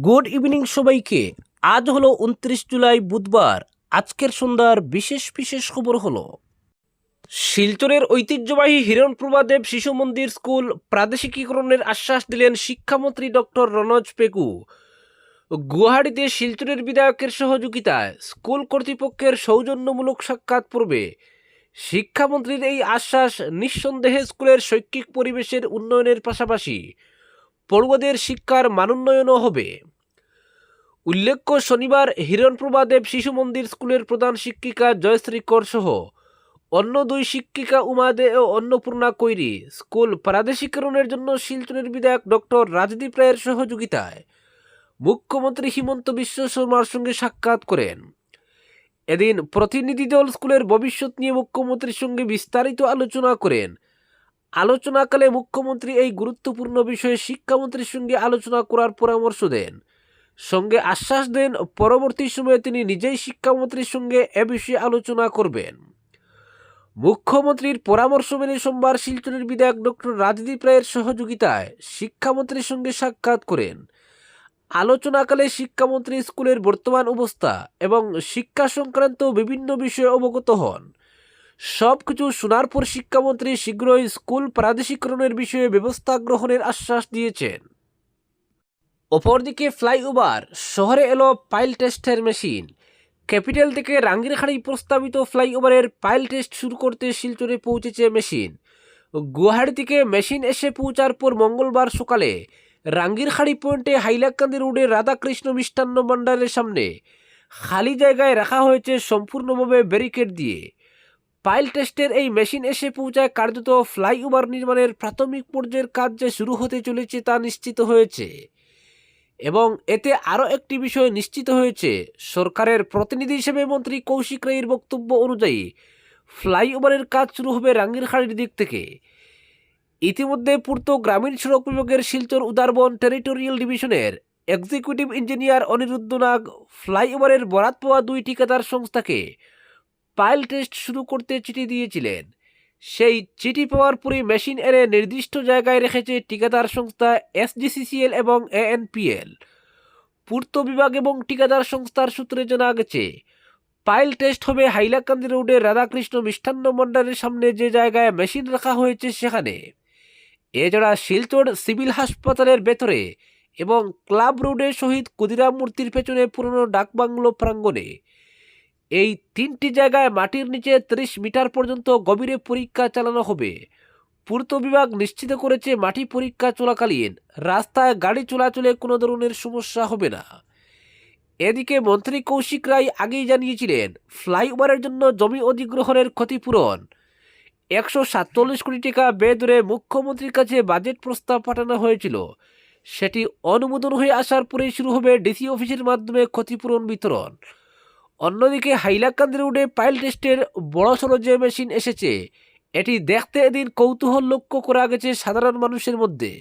Good evening সবাইকে। আজ হলো 29 জুলাই বুধবার। আজকের সন্ধ্যার বিশেষ বিশেষ খবর হলো শিলচরের ঐতিহ্যবাহী হিরণপ্রভা দেব শিশু মন্দির স্কুল প্রাদেশিকীকরণের আশ্বাস দিলেন শিক্ষামন্ত্রী ডক্টর রনজ পেগু। গুয়াহাটিতে শিলচরের বিধায়কের সহযোগিতায় স্কুল কর্তৃপক্ষের সৌজন্যমূলক সাক্ষাৎ পর্বে শিক্ষামন্ত্রীর এই আশ্বাস নিঃসন্দেহে স্কুলের শৈক্ষিক পরিবেশের উন্নয়নের পাশাপাশি পড়ুয়াদের শিক্ষার মানোন্নয়নও হবে। উল্লেখ্য, শনিবার হিরণপ্রভা দেব শিশু মন্দির স্কুলের প্রধান শিক্ষিকা জয়শ্রী কর সহ অন্য দুই শিক্ষিকা উমা দে ও অন্নপূর্ণা কৈরি স্কুল প্রাদেশিকরণের জন্য শিলচরের বিধায়ক ডক্টর রাজদীপ রায়ের সহযোগিতায় মুখ্যমন্ত্রী হিমন্ত বিশ্ব শর্মার সঙ্গে সাক্ষাৎ করেন। এদিন প্রতিনিধি দল স্কুলের ভবিষ্যৎ নিয়ে মুখ্যমন্ত্রীর সঙ্গে বিস্তারিত আলোচনা করেন। আলোচনাকালে মুখ্যমন্ত্রী এই গুরুত্বপূর্ণ বিষয়ে শিক্ষামন্ত্রীর সঙ্গে আলোচনা করার পরামর্শ দেন, সঙ্গে আশ্বাস দেন পরবর্তী সময়ে তিনি নিজেই শিক্ষামন্ত্রীর সঙ্গে এ বিষয়ে আলোচনা করবেন। মুখ্যমন্ত্রীর পরামর্শ মেনে সোমবার শিলচরের বিধায়ক ডক্টর রাজদীপ রায়ের সহযোগিতায় শিক্ষামন্ত্রীর সঙ্গে সাক্ষাৎ করেন। আলোচনাকালে শিক্ষামন্ত্রী স্কুলের বর্তমান অবস্থা এবং শিক্ষা সংক্রান্ত বিভিন্ন বিষয়ে অবগত হন। সবকিছু শোনার পর শিক্ষামন্ত্রী শীঘ্রই স্কুল প্রাদেশিকরণের বিষয়ে ব্যবস্থা গ্রহণের আশ্বাস দিয়েছেন। অপরদিকে ফ্লাইওভার শহরে এলো পাইল টেস্টের মেশিন। ক্যাপিটাল থেকে রাঙ্গিরখাড়ি প্রস্তাবিত ফ্লাইওভারের পাইল টেস্ট শুরু করতে শিলচরে পৌঁছেছে মেশিন। গুয়াহাটি থেকে মেশিন এসে পৌঁছার পর মঙ্গলবার সকালে রাঙ্গিরখাড়ি পয়েন্টে হাইলাকান্দি রোডের রাধাকৃষ্ণ মিষ্টান্ন ভাণ্ডারের সামনে খালি জায়গায় রাখা হয়েছে সম্পূর্ণভাবে ব্যারিকেড দিয়ে। পাইল টেস্টের এই মেশিন এসে পৌঁছায় কার্যত ফ্লাইওভার নির্মাণের প্রাথমিক পর্যায়ের কাজ যে শুরু হতে চলেছে তা নিশ্চিত হয়েছে। এবং এতে আরও একটি বিষয় নিশ্চিত হয়েছে, সরকারের প্রতিনিধি হিসেবে মন্ত্রী কৌশিক রায়ের বক্তব্য অনুযায়ী ফ্লাইওভারের কাজ শুরু হবে রাঙ্গিরখাড়ির দিক থেকে। ইতিমধ্যে পূর্ত গ্রামীণ সড়ক বিভাগের শিলচর উদারবন টেরিটোরিয়াল ডিভিশনের এক্সিকিউটিভ ইঞ্জিনিয়ার অনিরুদ্ধ নাগ ফ্লাইওভারের বরাত পাওয়া দুই ঠিকাদার সংস্থাকে পাইল টেস্ট শুরু করতে চিঠি দিয়েছিলেন। সেই চিঠি পাওয়ার পরই মেশিন এনে নির্দিষ্ট জায়গায় রেখেছে ঠিকাদার সংস্থা এসজিসিসিএল এবং এএনপিএল। পূর্ত বিভাগ এবং ঠিকাদার সংস্থার সূত্রে জানা গেছে, পাইল টেস্ট হবে হাইলাকান্দি রোডের রাধাকৃষ্ণ মিষ্টান্ন ভাণ্ডারের সামনে যে জায়গায় মেশিন রাখা হয়েছে সেখানে। এছাড়া শিলচর সিভিল হাসপাতালের ভেতরে এবং ক্লাব রোডে শহীদ ক্ষুদিরাম মূর্তির পেছনে পুরনো ডাকবাংলো প্রাঙ্গণে। এই তিনটি জায়গায় মাটির নিচে 30 মিটার পর্যন্ত গভীরে পরীক্ষা চালানো হবে। পূর্ত বিভাগ নিশ্চিত করেছে মাটি পরীক্ষা চলাকালীন রাস্তায় গাড়ি চলাচলে কোনো ধরনের সমস্যা হবে না। এদিকে মন্ত্রী কৌশিক রায় আগেই জানিয়েছিলেন, ফ্লাইওভারের জন্য জমি অধিগ্রহণের ক্ষতিপূরণ 147 কোটি টাকা ব্যয় ধরে মুখ্যমন্ত্রীর কাছে বাজেট প্রস্তাব পাঠানো হয়েছিল। সেটি অনুমোদন হয়ে আসার পরেই শুরু হবে ডিসি অফিসের মাধ্যমে ক্ষতিপূরণ বিতরণ। অন্যদিকে হাইলাকান্দি রোডে পাইল টেস্টের বড়সড় যে মেশিন এসেছে, এটি দেখতে এদিন কৌতূহল লক্ষ্য করা গেছে সাধারণ মানুষের মধ্যে।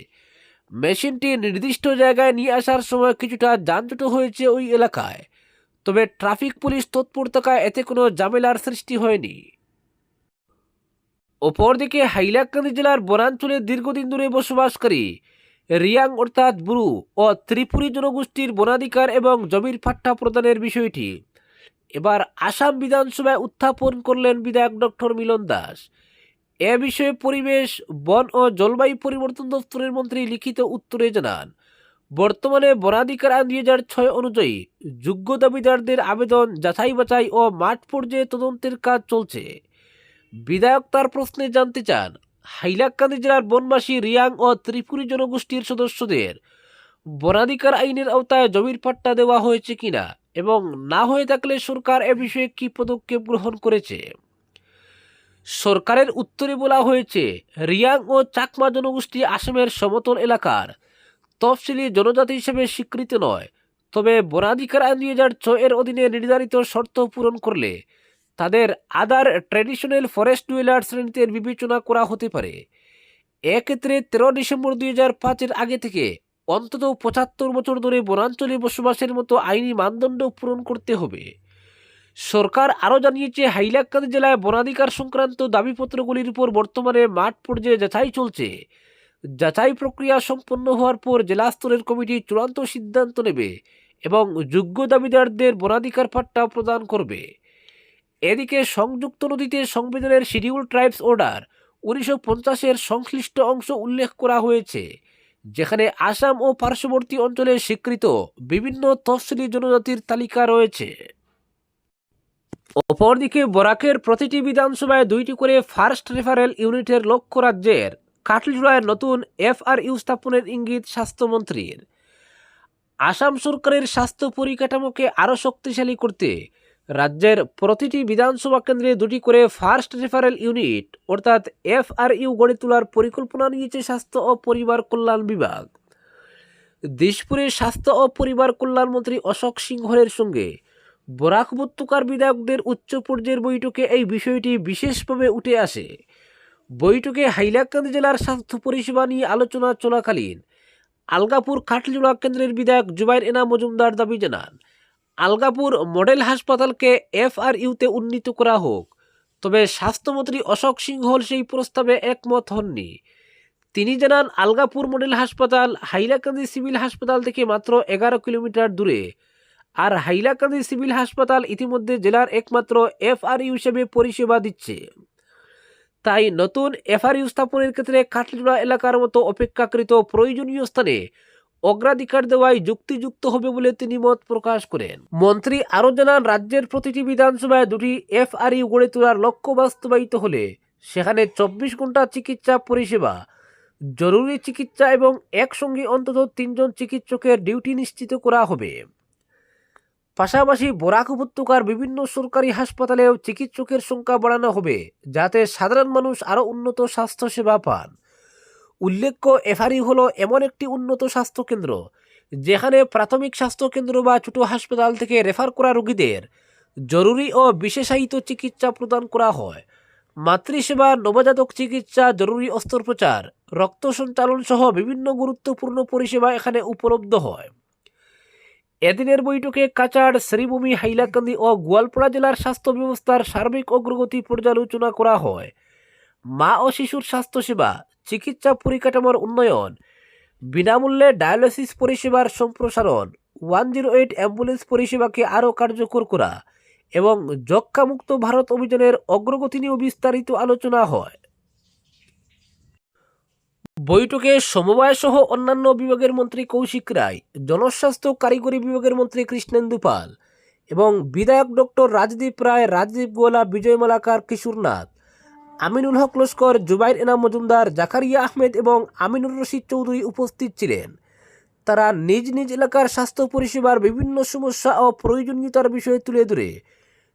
মেশিনটি নির্দিষ্ট জায়গায় নিয়ে আসার সময় কিছুটা যানজট হয়েছে ওই এলাকায়, তবে ট্রাফিক পুলিশ তৎপর থাকায় এতে কোনো ঝামেলার সৃষ্টি হয়নি। অপরদিকে হাইলাকান্দি জেলার বনাঞ্চলে দীর্ঘদিন ধরে বসবাসকারী রিয়াং অর্থাৎ বুরু ও ত্রিপুরী জনগোষ্ঠীর বনাধিকার এবং জমির পাট্টা প্রদানের বিষয়টি এবার আসাম বিধানসভায় উত্থাপন করলেন বিধায়ক ডক্টর মিলন দাস। এ বিষয়ে পরিবেশ, বন ও জলবায়ু পরিবর্তন দপ্তরের মন্ত্রী লিখিত উত্তরে জানান, বর্তমানে বনাধিকার আইন 2006 অনুযায়ী যোগ্য দাবিদারদের আবেদন যাচাই বাছাই ও মাঠ পর্যায়ে তদন্তের কাজ চলছে। বিধায়ক তার প্রশ্নে জানতে চান, হাইলাকান্দি জেলার বনবাসী রিয়াং ও ত্রিপুরী জনগোষ্ঠীর সদস্যদের বনাধিকার আইনের আওতায় জমির পাট্টা দেওয়া হয়েছে কিনা এবং না হয়ে থাকলে সরকার এ বিষয়ে কী পদক্ষেপ গ্রহণ করেছে। সরকারের উত্তরে বলা হয়েছে, রিয়াং ও চাকমা জনগোষ্ঠী আসামের সমতল এলাকার তফসিলি জনজাতি হিসেবে স্বীকৃত নয়, তবে বনাধিকার আইন 2006 এর অধীনে নির্ধারিত শর্ত পূরণ করলে তাদের আদার ট্র্যাডিশনাল ফরেস্ট ডুয়েলার শ্রেণীতে বিবেচনা করা হতে পারে। এক্ষেত্রে 13 ডিসেম্বর 2005 আগে থেকে অন্তত 75 বছর ধরে বনাঞ্চলে বসবাসের মতো আইনি মানদণ্ড পূরণ করতে হবে। সরকার আরও জানিয়েছে, হাইলাকান্দি জেলায় বনাধিকার সংক্রান্ত দাবিপত্রগুলির উপর বর্তমানে মাঠ পর্যায়ে যাচাই চলছে, যাচাই প্রক্রিয়া সম্পন্ন হওয়ার পর জেলা স্তরের কমিটি চূড়ান্ত সিদ্ধান্ত নেবে এবং যোগ্য দাবিদারদের বনাধিকার পাট্টা প্রদান করবে। এদিকে সংযুক্ত নদীতে সংবিধানের শিডিউল ট্রাইবস অর্ডার 1950-এর সংশ্লিষ্ট অংশ উল্লেখ করা হয়েছে, যেখানে আসাম ও পার্শ্ববর্তী অঞ্চলে স্বীকৃত বিভিন্ন তফসিলি জনজাতির তালিকা রয়েছে। অপরদিকে বরাকের প্রতিটি বিধানসভায় 2টি করে ফার্স্ট রেফারেল ইউনিটের লক্ষ্য রাজ্যের কাটলিজোড়ায় নতুন FRU স্থাপনের ইঙ্গিত স্বাস্থ্যমন্ত্রীর। আসাম সরকারের স্বাস্থ্য পরিকাঠামোকে আরও শক্তিশালী করতে রাজ্যের প্রতিটি বিধানসভা কেন্দ্রে 2টি করে ফার্স্ট রেফারেল ইউনিট অর্থাৎ FRU গড়ে তোলার পরিকল্পনা নিয়েছে স্বাস্থ্য ও পরিবার কল্যাণ বিভাগ। দিশপুরে স্বাস্থ্য ও পরিবার কল্যাণ মন্ত্রী অশোক সিংহলের সঙ্গে বরাক উপত্যকার বিধায়কদের উচ্চ পর্যায়ের বৈঠকে এই বিষয়টি বিশেষভাবে উঠে আসে। বৈঠকে হাইলাকান্দি জেলার স্বাস্থ্য পরিষেবা নিয়ে আলোচনা চলাকালীন আলগাপুর কাটলিজোড়া কেন্দ্রের বিধায়ক জুবাইর এনাম মজুমদার দাবি জানান, আলগাপুর মডেল হাসপাতালকে FRUতে উন্নীত করা হোক। তবে স্বাস্থ্যমন্ত্রী অশোক সিংহল সেই প্রস্তাবে একমত হননি। তিনি জানান, আলগাপুর মডেল হাসপাতাল হাইলাকান্দি সিভিল হাসপাতাল থেকে মাত্র 11 কিলোমিটার দূরে, আর হাইলাকান্দি সিভিল হাসপাতাল ইতিমধ্যে জেলার একমাত্র FRU হিসেবে পরিষেবা দিচ্ছে। তাই নতুন FRU স্থাপনের ক্ষেত্রে কাটলিজোড়া এলাকার মতো অপেক্ষাকৃত প্রয়োজনীয় স্থানে অগ্রাধিকার দেওয়াই যুক্তিযুক্ত হবে বলে তিনি মত প্রকাশ করেন। মন্ত্রী আরও জানান, রাজ্যের প্রতিটি বিধানসভায় 2টি FRU গড়ে তোলার লক্ষ্য বাস্তবায়িত হলে সেখানে 24 ঘন্টা চিকিৎসা পরিষেবা, জরুরি চিকিৎসা এবং একসঙ্গে অন্তত 3 জন চিকিৎসকের ডিউটি নিশ্চিত করা হবে। পাশাপাশি বরাক উপত্যকার বিভিন্ন সরকারি হাসপাতালেও চিকিৎসকের সংখ্যা বাড়ানো হবে, যাতে সাধারণ মানুষ আরও উন্নত স্বাস্থ্যসেবা পান। উল্লেখ্য, FRU হলো এমন একটি উন্নত স্বাস্থ্যকেন্দ্র যেখানে প্রাথমিক স্বাস্থ্যকেন্দ্র বা ছোট হাসপাতাল থেকে রেফার করা রোগীদের জরুরি ও বিশেষায়িত চিকিৎসা প্রদান করা হয়। মাতৃসেবা, নবজাতক চিকিৎসা, জরুরি অস্ত্রোপচার, রক্ত সঞ্চালন সহ বিভিন্ন গুরুত্বপূর্ণ পরিষেবা এখানে উপলব্ধ হয়। এদিনের বৈঠকে কাছাড়, শ্রীভূমি, হাইলাকান্দি ও গোয়ালপাড়া জেলার স্বাস্থ্য ব্যবস্থার সার্বিক অগ্রগতি পর্যালোচনা করা হয়। মা ও শিশুর স্বাস্থ্যসেবা, চিকিৎসা পরিকাঠামোর উন্নয়ন, বিনামূল্যে ডায়ালিসিস পরিষেবার সম্প্রসারণ, 108 অ্যাম্বুলেন্স পরিষেবাকে আরও কার্যকর করা এবং যক্ষ্মামুক্ত ভারত অভিযানের অগ্রগতি নিয়েও বিস্তারিত আলোচনা হয়। বৈঠকে সমবায় সহ অন্যান্য বিভাগের মন্ত্রী কৌশিক রায়, জনস্বাস্থ্য কারিগরি বিভাগের মন্ত্রী কৃষ্ণেন্দু পাল এবং বিধায়ক ডক্টর রাজদীপ রায়, রাজদীপ গোয়ালা, বিজয় মালাকার, কিশোর নাথ, আমিনুল হক লস্কর, জুবাইর এনাম মজুমদার, জাকারিয়া আহমেদ এবং আমিনুর রশিদ চৌধুরী উপস্থিত ছিলেন। তারা নিজ নিজ এলাকার স্বাস্থ্য পরিষেবার বিভিন্ন সমস্যা ও প্রয়োজনীয়তার বিষয়ে তুলে ধরে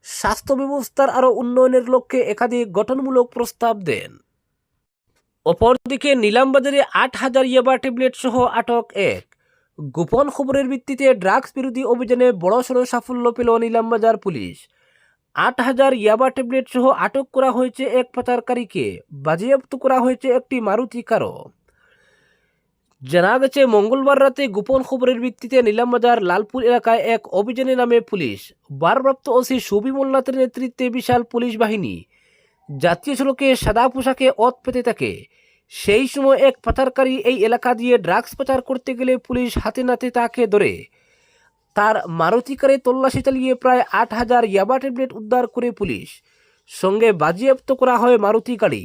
স্বাস্থ্য ব্যবস্থার আরও উন্নয়নের লক্ষ্যে একাধিক গঠনমূলক প্রস্তাব দেন। অপরদিকে নিলামবাজারে 8,000 ইয়াবা ট্যাবলেট সহ আটক এক। গোপন খবরের ভিত্তিতে ড্রাগস বিরোধী অভিযানে বড়সড় সাফল্য পেল নিলামবাজার পুলিশ। 8,000 ইয়াবা ট্যাবলেট সহ আটক করা হয়েছে এক পাচারকারীকে। বাজেয়াপ্ত করা হয়েছে একটি মারুতি কারও। জানা গেছে, মঙ্গলবার রাতে গোপন খবরের ভিত্তিতে নিলামবাজার লালপুর এলাকায় এক অভিযানে নামে পুলিশ। ভারপ্রাপ্ত ওসি সুবি মোল্লাতের নেতৃত্বে বিশাল পুলিশ বাহিনী জাতীয় সড়কে সাদা পোশাকে অত পেতে থাকে। সেই সময় এক পাচারকারী এই এলাকা দিয়ে ড্রাগস পাচার করতে গেলে পুলিশ হাতে নাতে তাকে ধরে তার মারুতি কারে তল্লাশি চালিয়ে প্রায় 8,000 ইয়াবা ট্যাবলেট উদ্ধার করে পুলিশ। সঙ্গে বাজেয়াপ্ত করা হয় মারুতি গাড়ি।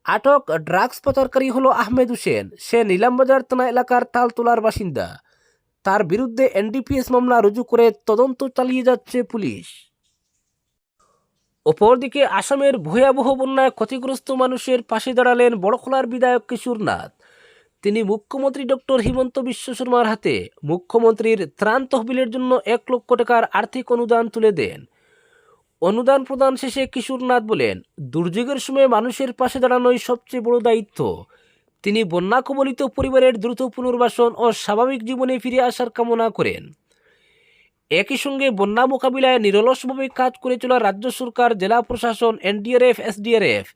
আটক ড্রাগস পাচারকারী হলো আহমেদ হোসেন। সে নিলামবাজার থানা এলাকার তালতলার বাসিন্দা। তার বিরুদ্ধে NDPS মামলা রুজু করে তদন্ত চালিয়ে যাচ্ছে পুলিশ। অপরদিকে আসামের ভয়াবহ বন্যায় ক্ষতিগ্রস্ত মানুষের পাশে দাঁড়ালেন বড়খলার বিধায়ক কিশোর নাথ। তিনি মুখ্যমন্ত্রী ডক্টর হিমন্ত বিশ্ব শর্মার হাতে মুখ্যমন্ত্রীর ত্রাণ তহবিলের জন্য 1 লক্ষ টাকার আর্থিক অনুদান তুলে দেন। অনুদান প্রদান শেষে কিশোর নাথ বলেন, দুর্যোগের সময় মানুষের পাশে দাঁড়ানোই সবচেয়ে বড় দায়িত্ব। তিনি বন্যা কবলিত পরিবারের দ্রুত পুনর্বাসন ও স্বাভাবিক জীবনে ফিরে আসার কামনা করেন। একই সঙ্গে বন্যা মোকাবিলায় নিরলসভাবে কাজ করে চলা রাজ্য সরকার, জেলা প্রশাসন, NDRF, SDRF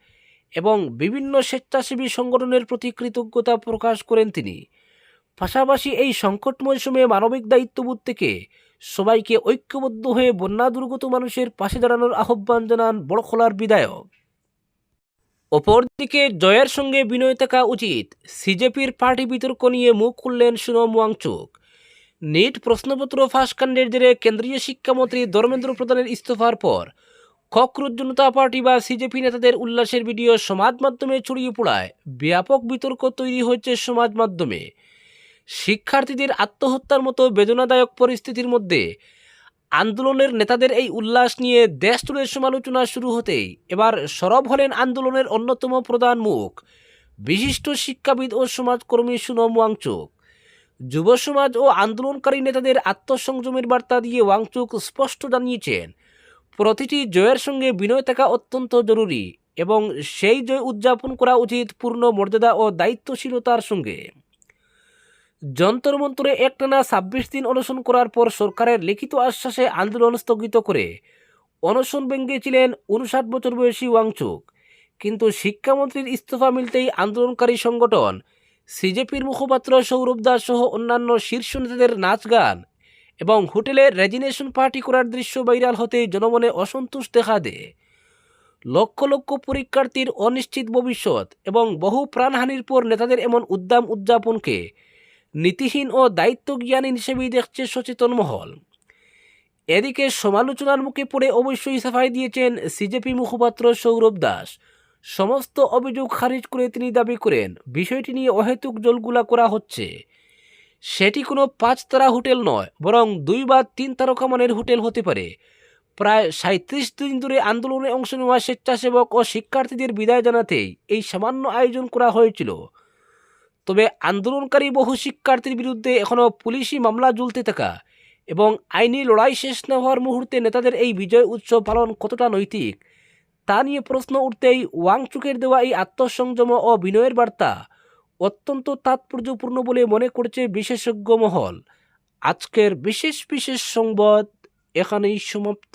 এবং বিভিন্ন স্বেচ্ছাসেবী সংগঠনের প্রতি কৃতজ্ঞতা প্রকাশ করেন তিনি। পাশাপাশি এই সংকটময় সময়ে মানবিক দায়িত্ববোধ থেকে সবাইকে ঐক্যবদ্ধ হয়ে বন্যা দুর্গত মানুষের পাশে দাঁড়ানোর আহ্বান জানান বড়খলার বিধায়ক। অপরদিকে জয়ের সঙ্গে বিনয় থাকা উচিত, সিজেপির পার্টি বিতর্ক নিয়ে মুখ খুললেন সোনম ওয়াংচুক। নিট প্রশ্নপত্র ফাঁসকাণ্ডের জেরে কেন্দ্রীয় শিক্ষামন্ত্রী ধর্মেন্দ্র প্রধানের ইস্তফার পর ককরোচ জনতা পার্টি বা সিজেপি নেতাদের উল্লাসের ভিডিও সমাজ মাধ্যমে ছড়িয়ে পড়ায় ব্যাপক বিতর্ক তৈরি হয়েছে সমাজ মাধ্যমে। শিক্ষার্থীদের আত্মহত্যার মতো বেদনাদায়ক পরিস্থিতির মধ্যে আন্দোলনের নেতাদের এই উল্লাস নিয়ে দেশ জুড়ে সমালোচনা শুরু হতেই এবার সরব হলেন আন্দোলনের অন্যতম প্রধান মুখ, বিশিষ্ট শিক্ষাবিদ ও সমাজকর্মী সোনম ওয়াংচুক। যুব সমাজ ও আন্দোলনকারী নেতাদের আত্মসংযমের বার্তা দিয়ে ওয়াংচুক স্পষ্ট জানিয়েছেন, প্রতিটি জয়ের সঙ্গে বিনয় থাকা অত্যন্ত জরুরি এবং সেই জয় উদযাপন করা উচিত পূর্ণ মর্যাদা ও দায়িত্বশীলতার সঙ্গে। যন্তর মন্তরে একটানা ২৬ দিন অনশন করার পর সরকারের লিখিত আশ্বাসে আন্দোলন স্থগিত করে অনশন ভেঙেছিলেন ৫৯ বছর বয়সী ওয়াংচুক। কিন্তু শিক্ষামন্ত্রীর ইস্তফা মিলতেই আন্দোলনকারী সংগঠন সিজেপির মুখপাত্র সৌরভ দাস সহ অন্যান্য শীর্ষ নেতাদের নাচ গান এবং হোটেলে রেজিগনেশন পার্টি করার দৃশ্য ভাইরাল হতেই জনমনে অসন্তোষ দেখা দেয়। লক্ষ লক্ষ পরীক্ষার্থীর অনিশ্চিত ভবিষ্যৎ এবং বহু প্রাণহানির পর নেতাদের এমন উদ্দাম উদযাপনকে নীতিহীন ও দায়িত্বজ্ঞানী হিসেবেই দেখছে সচেতন মহল। এদিকে সমালোচনার মুখে পড়ে অবশ্যই সাফাই দিয়েছেন সিজেপি মুখপাত্র সৌরভ দাস। সমস্ত অভিযোগ খারিজ করে তিনি দাবি করেন, বিষয়টি নিয়ে অহেতুক জলগুলা করা হচ্ছে। সেটি কোনো ৫ তারা হোটেল নয়, বরং ২ বা ৩ তারকা মানের হোটেল হতে পারে। প্রায় ৩৭ দিন ধরে আন্দোলনে অংশ নেওয়া স্বেচ্ছাসেবক ও শিক্ষার্থীদের বিদায় জানাতেই এই সামান্য আয়োজন করা হয়েছিল। তবে আন্দোলনকারী বহু শিক্ষার্থীর বিরুদ্ধে এখনও পুলিশি মামলা ঝুলতে থাকা এবং আইনি লড়াই শেষ না হওয়ার মুহূর্তে নেতাদের এই বিজয় উৎসব পালন কতটা নৈতিক তা নিয়ে প্রশ্ন উঠতেই ওয়াংচুকের দেওয়া এই আত্মসংযম ও বিনয়ের বার্তা অত্যন্ত তাৎপর্যপূর্ণ বলে মনে করছে বিশেষজ্ঞ মহল। আজকের বিশেষ সংবাদ এখানেই সমাপ্ত।